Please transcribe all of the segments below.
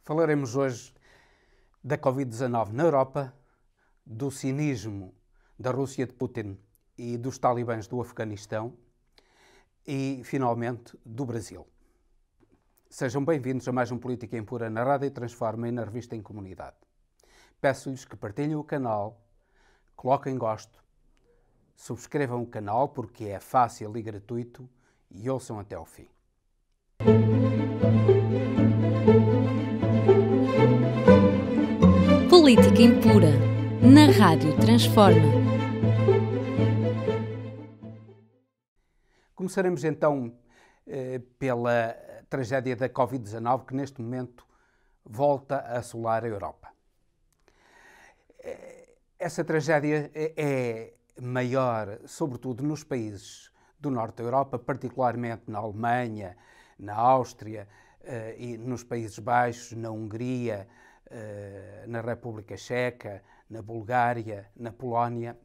Falaremos hoje da Covid-19 na Europa, do cinismo da Rússia de Putin e dos talibãs do Afeganistão e, finalmente, do Brasil. Sejam bem-vindos a mais um Política Impura na Rádio Transforma e na revista Em Comunidade. Peço-lhes que partilhem o canal, coloquem gosto, subscrevam o canal porque é fácil e gratuito e ouçam até ao fim. Política Impura, na Rádio Transforma. Começaremos então pela tragédia da Covid-19, que neste momento volta a assolar a Europa. Essa tragédia é maior, sobretudo nos países do norte da Europa, particularmente na Alemanha, na Áustria e nos Países Baixos, na Hungria, na República Checa, na Bulgária, na Polónia.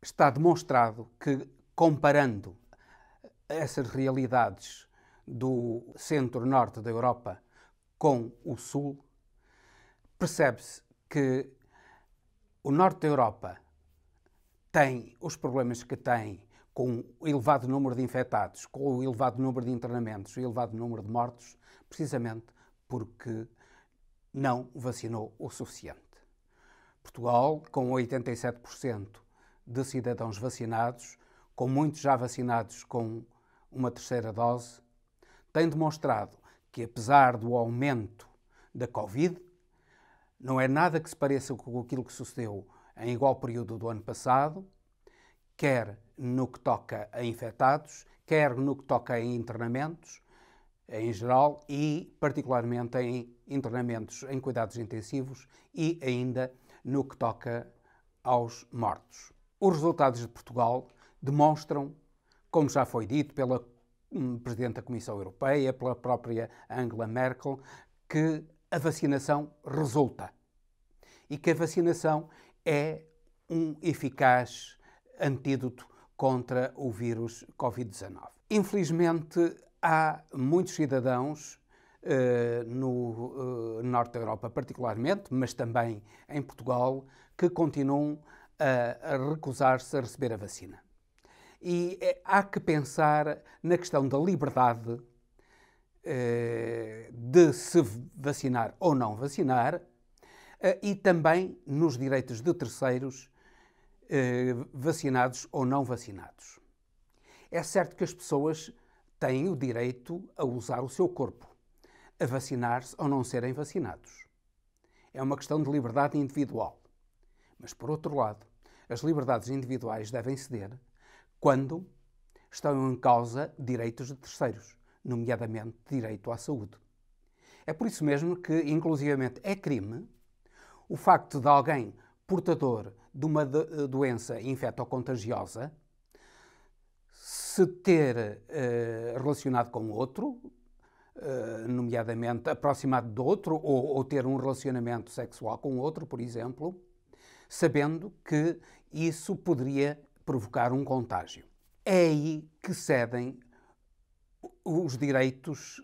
Está demonstrado que, comparando essas realidades do centro-norte da Europa com o sul, percebe-se que o norte da Europa tem os problemas que tem, com o elevado número de infectados, com o elevado número de internamentos, o elevado número de mortos, precisamente porque não vacinou o suficiente. Portugal, com 87% de cidadãos vacinados, com muitos já vacinados com uma terceira dose, tem demonstrado que, apesar do aumento da Covid, não é nada que se pareça com aquilo que sucedeu em igual período do ano passado, quer no que toca a infectados, quer no que toca a internamentos, em geral, e particularmente em internamentos em cuidados intensivos e ainda no que toca aos mortos. Os resultados de Portugal demonstram, como já foi dito pela Presidente da Comissão Europeia, pela própria Angela Merkel, que a vacinação resulta e que a vacinação é um eficaz antídoto contra o vírus Covid-19. Infelizmente, há muitos cidadãos no norte da Europa particularmente, mas também em Portugal, que continuam a recusar-se a receber a vacina. E há que pensar na questão da liberdade de se vacinar ou não vacinar e também nos direitos de terceiros vacinados ou não vacinados. É certo que as pessoas têm o direito a usar o seu corpo, a vacinar-se ou não serem vacinados. É uma questão de liberdade individual. Mas, por outro lado, as liberdades individuais devem ceder quando estão em causa direitos de terceiros, nomeadamente direito à saúde. É por isso mesmo que, inclusivamente, é crime o facto de alguém portador de uma doença infectocontagiosa se ter relacionado com outro, nomeadamente aproximado de outro, ou ter um relacionamento sexual com outro, por exemplo, sabendo que isso poderia provocar um contágio. É aí que cedem os direitos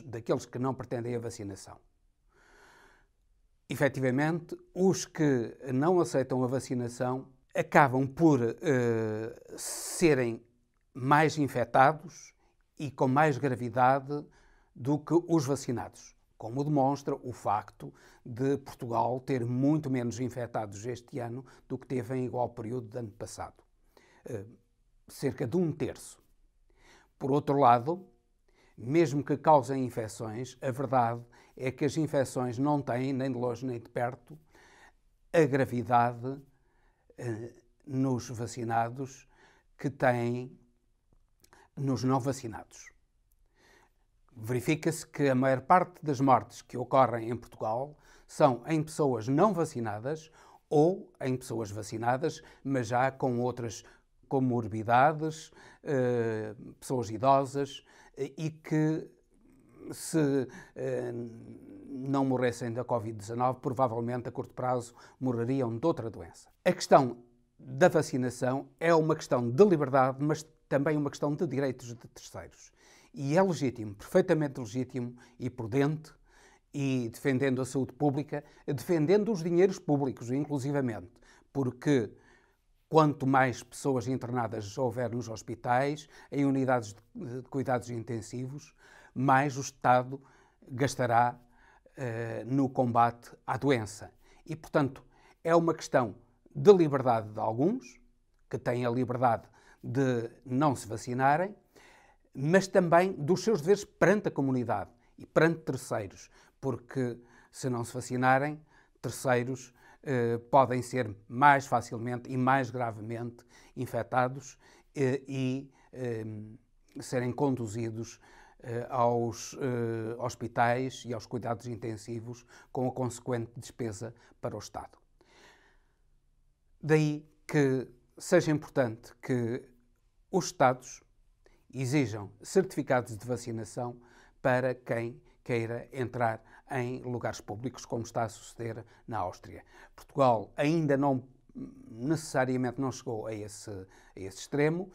daqueles que não pretendem a vacinação. Efetivamente, os que não aceitam a vacinação acabam por serem mais infectados e com mais gravidade do que os vacinados, como demonstra o facto de Portugal ter muito menos infectados este ano do que teve em igual período do ano passado. Cerca de 1/3. Por outro lado, mesmo que causem infecções, a verdade é que as infecções não têm, nem de longe nem de perto, a gravidade nos vacinados que têm nos não vacinados. Verifica-se que a maior parte das mortes que ocorrem em Portugal são em pessoas não vacinadas ou em pessoas vacinadas, mas já com outras comorbidades, pessoas idosas, e que se não morressem da Covid-19, provavelmente a curto prazo morreriam de outra doença. A questão da vacinação é uma questão de liberdade, mas também uma questão de direitos de terceiros. E é legítimo, perfeitamente legítimo e prudente, e defendendo a saúde pública, defendendo os dinheiros públicos, inclusivamente, porque quanto mais pessoas internadas houver nos hospitais, em unidades de cuidados intensivos, mais o Estado gastará no combate à doença. E, portanto, é uma questão de liberdade de alguns, que têm a liberdade de não se vacinarem, mas também dos seus deveres perante a comunidade e perante terceiros, porque se não se vacinarem, terceiros podem ser mais facilmente e mais gravemente infectados e serem conduzidos aos hospitais e aos cuidados intensivos, com a consequente despesa para o Estado. Daí que seja importante que os Estados exijam certificados de vacinação para quem queira entrar em lugares públicos, como está a suceder na Áustria. Portugal ainda não necessariamente não chegou a esse extremo.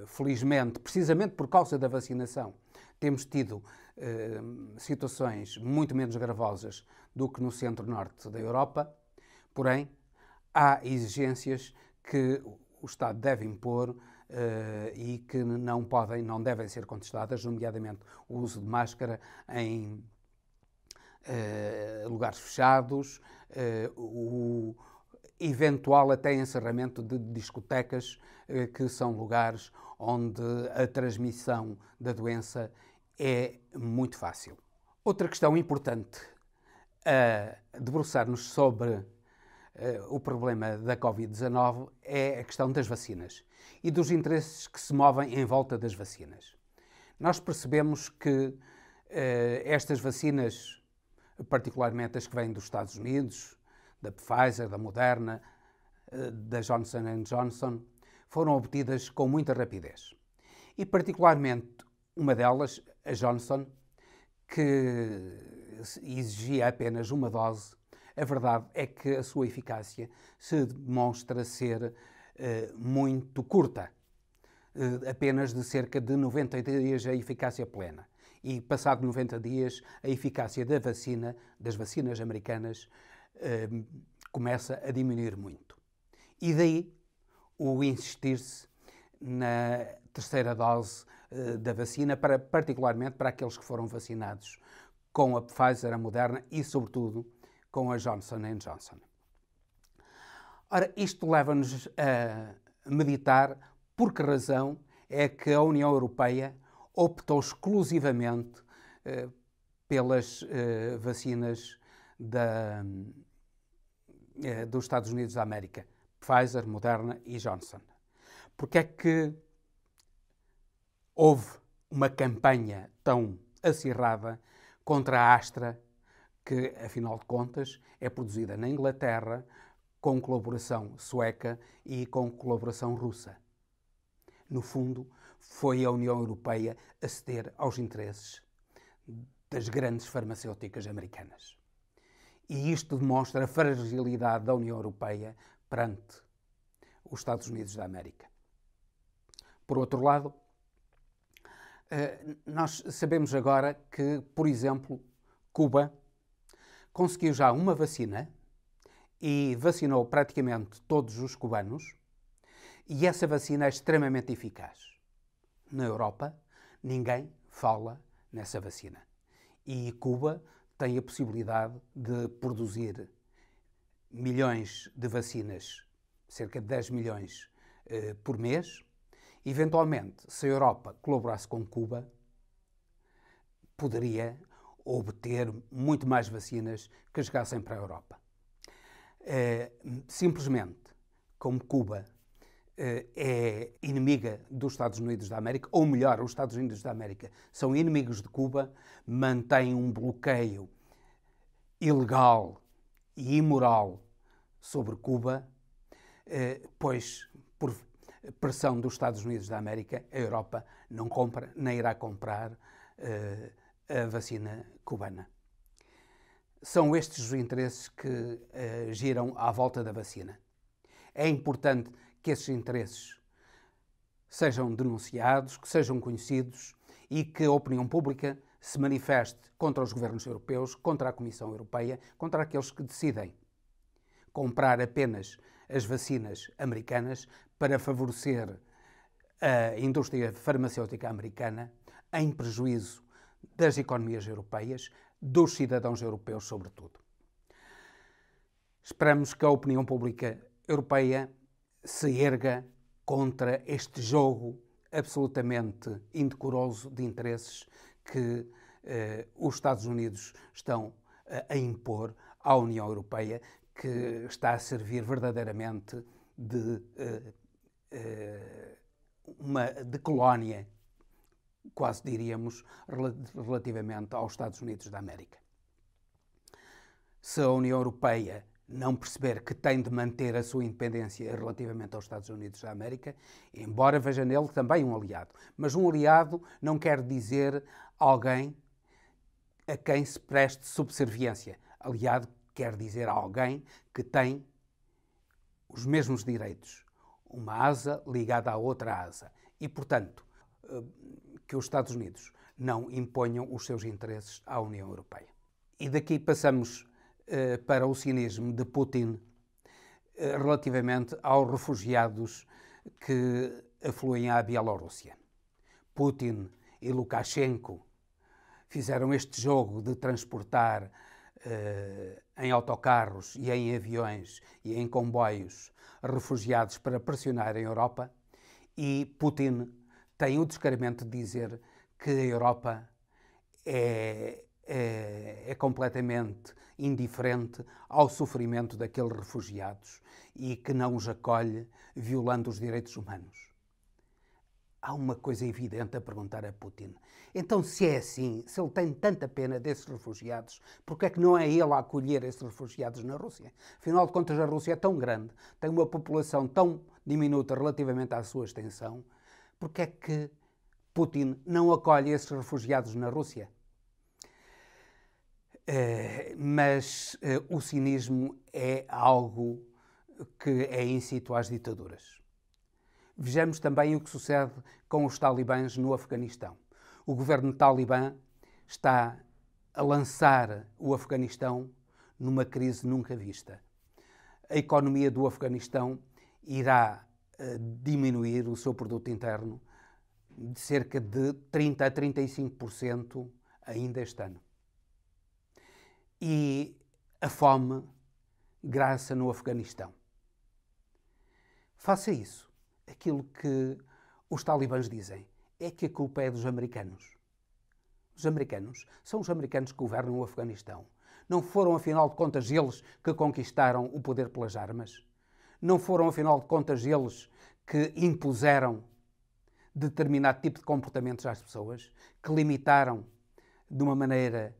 Felizmente, precisamente por causa da vacinação, temos tido situações muito menos gravosas do que no centro-norte da Europa. Porém, há exigências que o Estado deve impor e que não devem ser contestadas, nomeadamente o uso de máscara em lugares fechados, o eventual até encerramento de discotecas, que são lugares onde a transmissão da doença é muito fácil. Outra questão importante a debruçar-nos sobre o problema da Covid-19 é a questão das vacinas e dos interesses que se movem em volta das vacinas. Nós percebemos que estas vacinas, particularmente as que vêm dos Estados Unidos, da Pfizer, da Moderna, da Johnson & Johnson, foram obtidas com muita rapidez. E particularmente uma delas, a Johnson, que exigia apenas uma dose. A verdade é que a sua eficácia se demonstra ser muito curta, apenas de cerca de 90 dias a eficácia plena. E passado 90 dias, a eficácia das vacinas americanas, começa a diminuir muito. E daí o insistir-se na terceira dose da vacina, particularmente para aqueles que foram vacinados com a Pfizer, a Moderna e, sobretudo, com a Johnson & Johnson. Ora, isto leva-nos a meditar por que razão é que a União Europeia optou exclusivamente pelas vacinas dos Estados Unidos da América, Pfizer, Moderna e Johnson. Porque é que houve uma campanha tão acirrada contra a Astra, que, afinal de contas, é produzida na Inglaterra, com colaboração sueca e com colaboração russa? No fundo, foi a União Europeia a ceder aos interesses das grandes farmacêuticas americanas. E isto demonstra a fragilidade da União Europeia perante os Estados Unidos da América. Por outro lado, nós sabemos agora que, por exemplo, Cuba conseguiu já uma vacina e vacinou praticamente todos os cubanos, e essa vacina é extremamente eficaz. Na Europa, ninguém fala nessa vacina. E Cuba tem a possibilidade de produzir milhões de vacinas, cerca de 10 milhões por mês. Eventualmente, se a Europa colaborasse com Cuba, poderia obter muito mais vacinas que chegassem para a Europa. Simplesmente, como Cuba é inimiga dos Estados Unidos da América, ou melhor, os Estados Unidos da América são inimigos de Cuba, mantêm um bloqueio ilegal e imoral sobre Cuba, pois, por pressão dos Estados Unidos da América, a Europa não compra, nem irá comprar a vacina cubana. São estes os interesses que giram à volta da vacina. É importante que esses interesses sejam denunciados, que sejam conhecidos e que a opinião pública se manifeste contra os governos europeus, contra a Comissão Europeia, contra aqueles que decidem comprar apenas as vacinas americanas para favorecer a indústria farmacêutica americana, em prejuízo das economias europeias, dos cidadãos europeus, sobretudo. Esperamos que a opinião pública europeia se erga contra este jogo absolutamente indecoroso de interesses que os Estados Unidos estão a impor à União Europeia, que está a servir verdadeiramente de colónia, quase diríamos, relativamente aos Estados Unidos da América. Se a União Europeia não perceber que tem de manter a sua independência relativamente aos Estados Unidos da América, embora veja nele também um aliado. Mas um aliado não quer dizer alguém a quem se preste subserviência. Aliado quer dizer alguém que tem os mesmos direitos, uma asa ligada à outra asa. E, portanto, que os Estados Unidos não imponham os seus interesses à União Europeia. E daqui passamos para o cinismo de Putin relativamente aos refugiados que afluem à Bielorrússia. Putin e Lukashenko fizeram este jogo de transportar em autocarros e em aviões e em comboios refugiados para pressionar a Europa, e Putin tem o descaramento de dizer que a Europa é completamente indiferente ao sofrimento daqueles refugiados e que não os acolhe violando os direitos humanos. Há uma coisa evidente a perguntar a Putin. Então, se é assim, se ele tem tanta pena desses refugiados, porque é que não é ele a acolher esses refugiados na Rússia? Afinal de contas, a Rússia é tão grande, tem uma população tão diminuta relativamente à sua extensão, porque é que Putin não acolhe esses refugiados na Rússia? Mas o cinismo é algo que é íncito às ditaduras. Vejamos também o que sucede com os talibãs no Afeganistão. O governo talibã está a lançar o Afeganistão numa crise nunca vista. A economia do Afeganistão irá diminuir o seu produto interno de cerca de 30% a 35% ainda este ano. E a fome graça no Afeganistão. Faça isso. Aquilo que os talibãs dizem é que a culpa é dos americanos. Os americanos são os americanos que governam o Afeganistão. Não foram, afinal de contas, eles que conquistaram o poder pelas armas? Não foram, afinal de contas, eles que impuseram determinado tipo de comportamentos às pessoas, que limitaram de uma maneira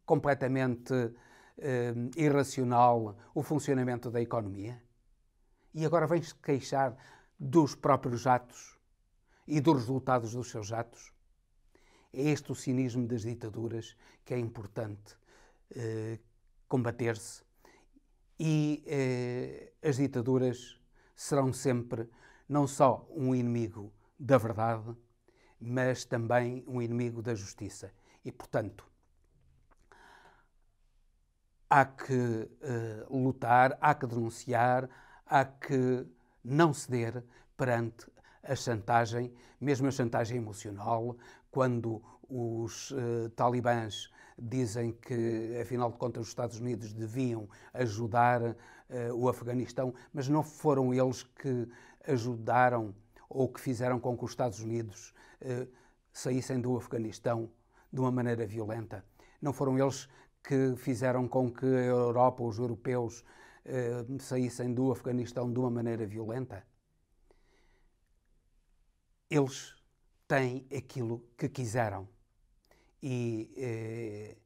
completamente irracional o funcionamento da economia? E agora vem-se queixar dos próprios atos e dos resultados dos seus atos? É este o cinismo das ditaduras que é importante combater-se, e as ditaduras serão sempre não só um inimigo da verdade, mas também um inimigo da justiça. E, portanto, há que lutar, há que denunciar, há que não ceder perante a chantagem, mesmo a chantagem emocional, quando os talibãs dizem que, afinal de contas, os Estados Unidos deviam ajudar o Afeganistão, mas não foram eles que ajudaram ou que fizeram com que os Estados Unidos saíssem do Afeganistão de uma maneira violenta. Não foram eles que fizeram com que a Europa, os europeus, saíssem do Afeganistão de uma maneira violenta. Eles têm aquilo que quiseram e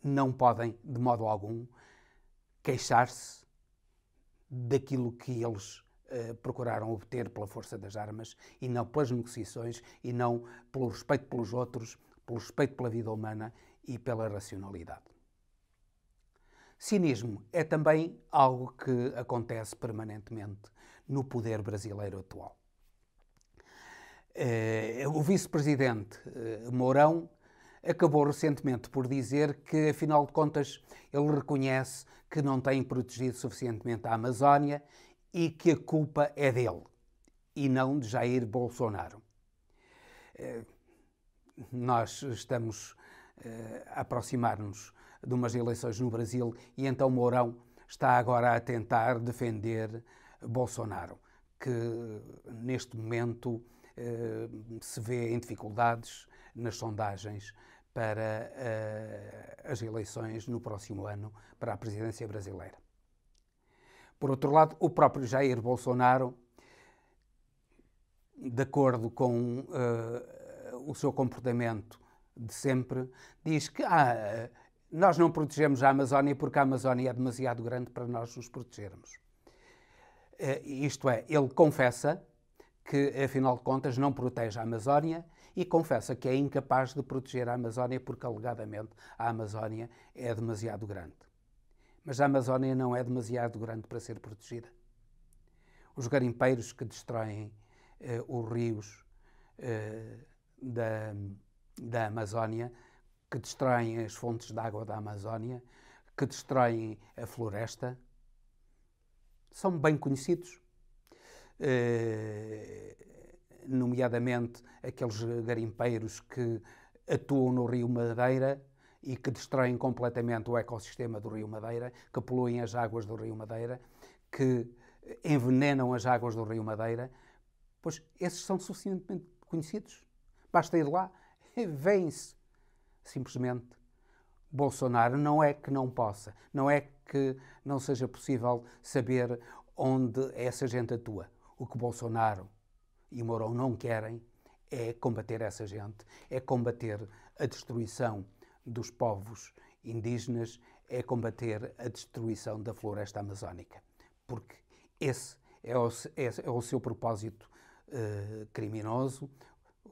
não podem, de modo algum, queixar-se daquilo que eles procuraram obter pela força das armas e não pelas negociações e não pelo respeito pelos outros, pelo respeito pela vida humana e pela racionalidade. Cinismo é também algo que acontece permanentemente no poder brasileiro atual. O vice-presidente Mourão acabou recentemente por dizer que, afinal de contas, ele reconhece que não tem protegido suficientemente a Amazónia e que a culpa é dele e não de Jair Bolsonaro. Nós estamos a aproximar-nos de umas eleições no Brasil e então Mourão está agora a tentar defender Bolsonaro, que neste momento se vê em dificuldades nas sondagens para as eleições no próximo ano para a presidência brasileira. Por outro lado, o próprio Jair Bolsonaro, de acordo com o seu comportamento de sempre, diz que nós não protegemos a Amazónia porque a Amazónia é demasiado grande para nós nos protegermos. Isto é, ele confessa que, afinal de contas, não protege a Amazónia e confessa que é incapaz de proteger a Amazónia porque, alegadamente, a Amazónia é demasiado grande. Mas a Amazónia não é demasiado grande para ser protegida. Os garimpeiros que destroem os rios da Amazónia, que destroem as fontes de água da Amazónia, que destroem a floresta, são bem conhecidos. Nomeadamente aqueles garimpeiros que atuam no Rio Madeira e que destroem completamente o ecossistema do Rio Madeira, que poluem as águas do Rio Madeira, que envenenam as águas do Rio Madeira, pois esses são suficientemente conhecidos. Basta ir lá e vêem-se. Simplesmente, Bolsonaro não é que não possa, não é que não seja possível saber onde essa gente atua. O que Bolsonaro e Mourão não querem é combater essa gente, é combater a destruição dos povos indígenas, é combater a destruição da floresta amazónica. Porque esse é o seu propósito criminoso,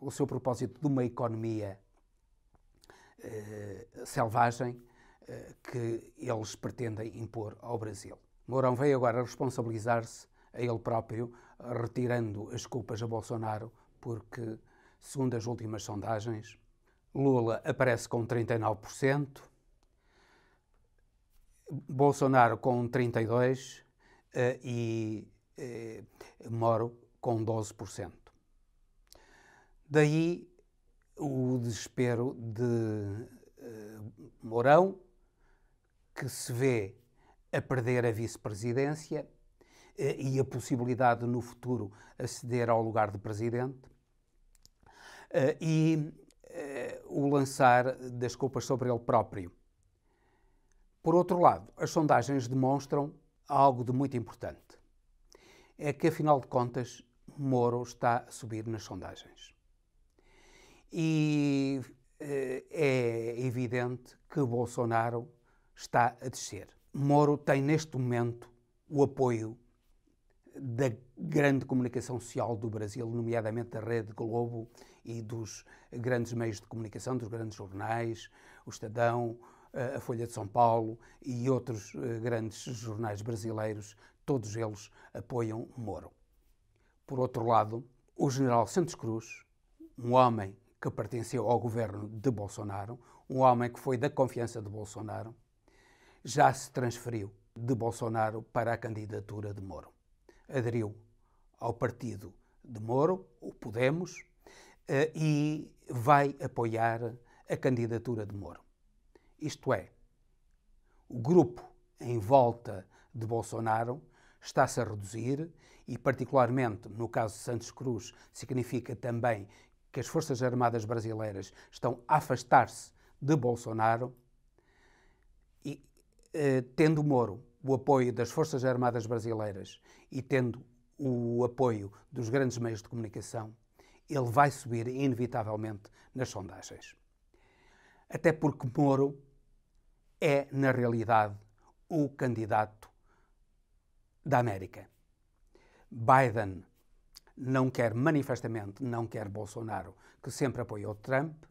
o seu propósito de uma economia selvagem que eles pretendem impor ao Brasil. Mourão veio agora responsabilizar-se a ele próprio, retirando as culpas a Bolsonaro, porque, segundo as últimas sondagens, Lula aparece com 39%, Bolsonaro com 32% e Moro com 12%. Daí o desespero de Mourão, que se vê a perder a vice-presidência e a possibilidade de, no futuro, aceder ao lugar de presidente, e o lançar das culpas sobre ele próprio. Por outro lado, as sondagens demonstram algo de muito importante. É que, afinal de contas, Moro está a subir nas sondagens. E é evidente que Bolsonaro está a descer. Moro tem, neste momento, o apoio da grande comunicação social do Brasil, nomeadamente da Rede Globo e dos grandes meios de comunicação, dos grandes jornais, o Estadão, a Folha de São Paulo e outros grandes jornais brasileiros, todos eles apoiam Moro. Por outro lado, o general Santos Cruz, um homem que pertenceu ao governo de Bolsonaro, um homem que foi da confiança de Bolsonaro, já se transferiu de Bolsonaro para a candidatura de Moro. Aderiu ao partido de Moro, o Podemos, e vai apoiar a candidatura de Moro. Isto é, o grupo em volta de Bolsonaro está-se a reduzir e, particularmente no caso de Santos Cruz, significa também que as Forças Armadas brasileiras estão a afastar-se de Bolsonaro e, tendo Moro o apoio das Forças Armadas brasileiras e tendo o apoio dos grandes meios de comunicação, ele vai subir inevitavelmente nas sondagens. Até porque Moro é, na realidade, o candidato da América. Biden não quer, manifestamente, não quer Bolsonaro, que sempre apoiou Trump,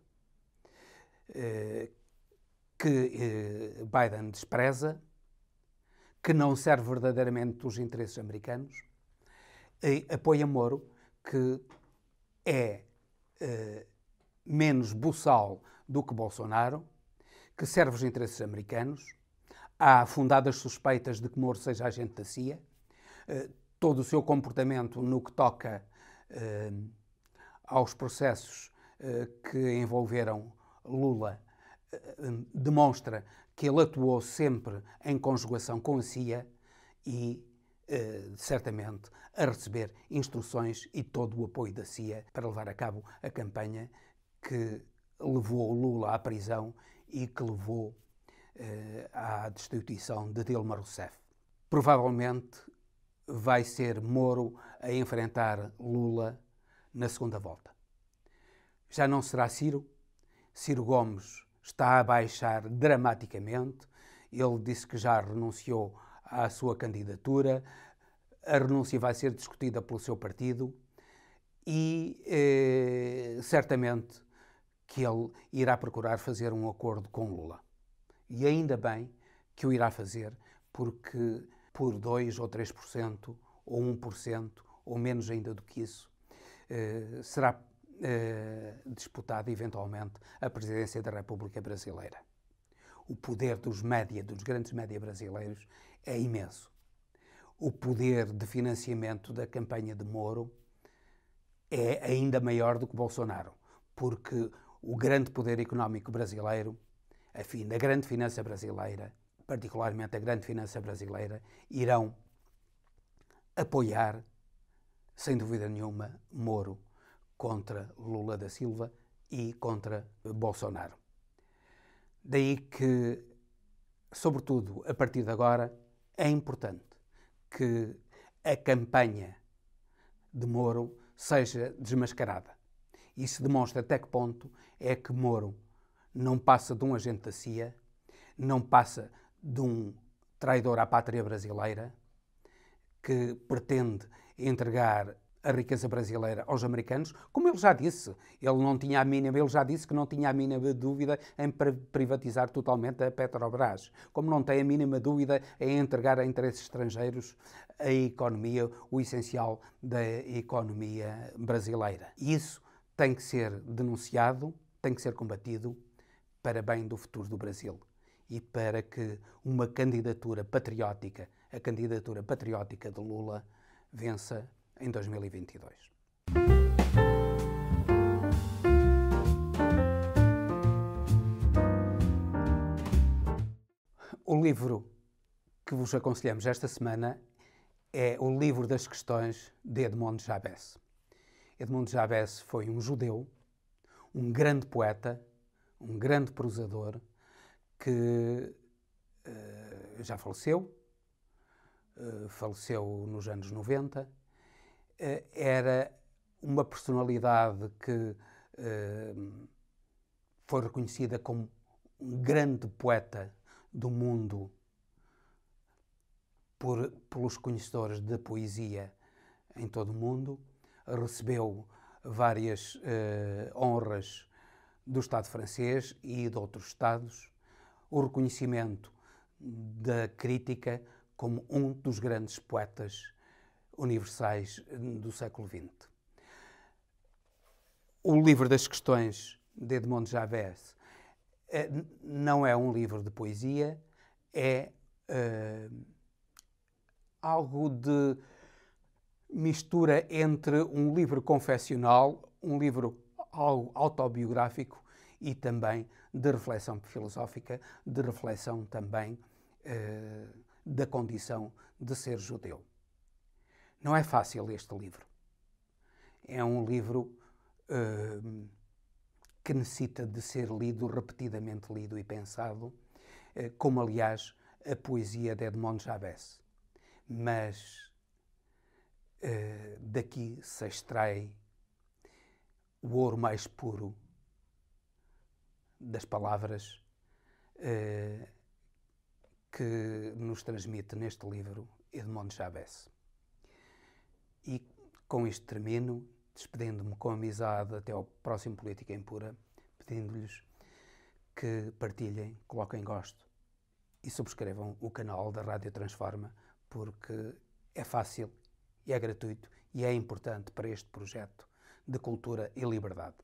que Biden despreza, que não serve verdadeiramente os interesses americanos, e apoia Moro, que é menos buçal do que Bolsonaro, que serve os interesses americanos. Há fundadas suspeitas de que Moro seja agente da CIA. Todo o seu comportamento no que toca aos processos que envolveram Lula demonstra que ele atuou sempre em conjugação com a CIA e, certamente, a receber instruções e todo o apoio da CIA para levar a cabo a campanha que levou Lula à prisão e que levou à destituição de Dilma Rousseff. Provavelmente vai ser Moro a enfrentar Lula na segunda volta. Já não será Ciro. Ciro Gomes está a baixar dramaticamente. Ele disse que já renunciou à sua candidatura. A renúncia vai ser discutida pelo seu partido e certamente que ele irá procurar fazer um acordo com Lula. E ainda bem que o irá fazer, porque por 2% ou 3% ou 1% ou menos ainda do que isso, será disputada eventualmente a presidência da República Brasileira. O poder dos média, dos grandes média brasileiros, é imenso. O poder de financiamento da campanha de Moro é ainda maior do que Bolsonaro, porque o grande poder económico brasileiro, a grande finança brasileira, particularmente a grande finança brasileira, irão apoiar, sem dúvida nenhuma, Moro contra Lula da Silva e contra Bolsonaro. Daí que, sobretudo a partir de agora, é importante que a campanha de Moro seja desmascarada. Isso demonstra até que ponto é que Moro não passa de um agente da CIA, não passa de um traidor à pátria brasileira, que pretende entregar a riqueza brasileira aos americanos, como ele já disse. Ele já disse que não tinha a mínima dúvida em privatizar totalmente a Petrobras, como não tem a mínima dúvida em entregar a interesses estrangeiros a economia, o essencial da economia brasileira. E isso tem que ser denunciado, tem que ser combatido para bem do futuro do Brasil e para que uma candidatura patriótica, a candidatura patriótica de Lula, vença em 2022. O livro que vos aconselhamos esta semana é o Livro das Questões de Edmond Jabès. Edmond Jabès foi um judeu, um grande poeta, um grande prosador, que já faleceu, faleceu nos anos 90, era uma personalidade que foi reconhecida como um grande poeta do mundo pelos conhecedores da poesia em todo o mundo. Recebeu várias honras do Estado francês e de outros Estados, o reconhecimento da crítica como um dos grandes poetas universais do século XX. O Livro das Questões de Edmond Jabès não é um livro de poesia, é algo de mistura entre um livro confessional, um livro autobiográfico e também de reflexão filosófica, de reflexão também da condição de ser judeu. Não é fácil este livro. É um livro que necessita de ser lido, repetidamente lido e pensado, como aliás a poesia de Edmond Jabès. Mas daqui se extrai o ouro mais puro das palavras que nos transmite neste livro Edmond Jabès. E com isto termino, despedindo-me com amizade até ao próximo Política Impura, pedindo-lhes que partilhem, coloquem gosto e subscrevam o canal da Rádio Transforma, porque é fácil e é gratuito e é importante para este projeto de cultura e liberdade.